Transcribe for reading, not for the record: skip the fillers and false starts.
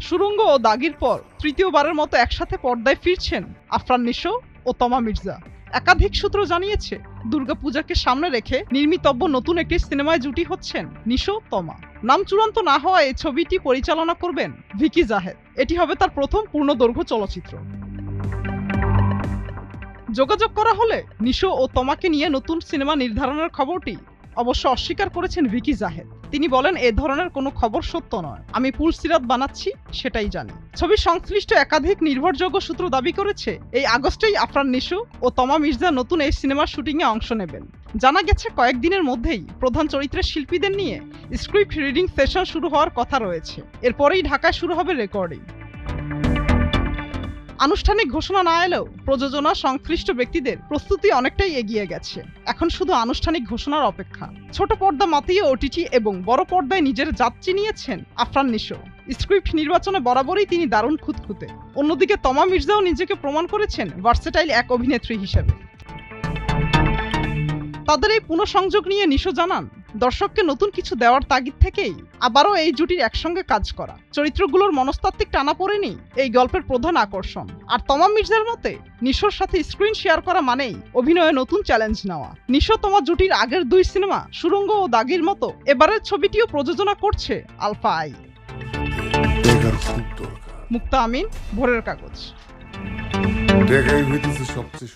সুরঙ্গ ও দাগির পর তৃতীয়বারের মতো একসাথে পর্দায় ফিরছেন আফরান নিশো ও তমা মির্জা। একাধিক সূত্র জানিয়েছে, দুর্গাপূজাকে সামনে রেখে নির্মিতব্য নতুন একটি সিনেমায় জুটি হচ্ছেন নিশো তমা। নাম চূড়ান্ত না হওয়া এই ছবিটি পরিচালনা করবেন ভিকি জাহেদ। এটি হবে তার প্রথম পূর্ণদৈর্ঘ্য চলচ্চিত্র। যোগাযোগ করা হলে নিশো ও তমাকে নিয়ে নতুন সিনেমা নির্ধারণের খবরটি অবশ্য অস্বীকার করেছেন ভিকি জাহেদ। তিনি বলেন, এ ধরনের কোনো খবর সত্য নয়, আমি পুলসিরাত বানাচ্ছি সেটাই জানি। ছবির সংশ্লিষ্ট একাধিক নির্ভরযোগ্য সূত্র দাবি করেছে, এই আগস্টেই আফরান নিশো ও তমা মির্জা নতুন এই সিনেমার শুটিংয়ে অংশ নেবেন। জানা গেছে, কয়েকদিনের মধ্যেই প্রধান চরিত্রের শিল্পীদের নিয়ে স্ক্রিপ্ট রিডিং সেশন শুরু হওয়ার কথা রয়েছে। এরপরেই ঢাকায় শুরু হবে রেকর্ডিং। আনুষ্ঠানিক ঘোষণা না এলেও প্রযোজনা সংশ্লিষ্ট ব্যক্তিদের প্রস্তুতি অনেকটাই এগিয়ে গেছে। এখন শুধু আনুষ্ঠানিক ঘোষণার অপেক্ষা। ছোট পর্দা মাতিয়ে ওটিটি এবং বড় পর্দায় নিজের যাত্রী নিয়েছেন আফরান নিশো। স্ক্রিপ্ট নির্বাচনে বরাবরই তিনি দারুণ খুঁতখুঁতে। অন্যদিকে তমা মির্জাও নিজেকে প্রমাণ করেছেন ভার্সেটাইল এক অভিনেত্রী হিসেবে। তাদের এই পুনঃসংযোগ নিয়ে নিশো জানান, দর্শককে নতুন কিছু দেওয়ার তাগিদ থেকেই আবারও এই জুটির একসঙ্গে কাজ করা। চরিত্রগুলোর মনস্তাত্ত্বিক টানাপোড়েনই এই গল্পের প্রধান আকর্ষণ। আর তমা মির্জার মতে, নিশোর সাথে স্ক্রিন শেয়ার করা মানেই অভিনয়ে নতুন চ্যালেঞ্জ নেওয়া। নিশো তমা জুটির আগের দুই সিনেমা সুরঙ্গ ও দাগির মতো এবারের ছবিটিও প্রযোজনা করছে আলফা আই। মুক্তা আমিন, ভোরের কাগজ। সবচেয়ে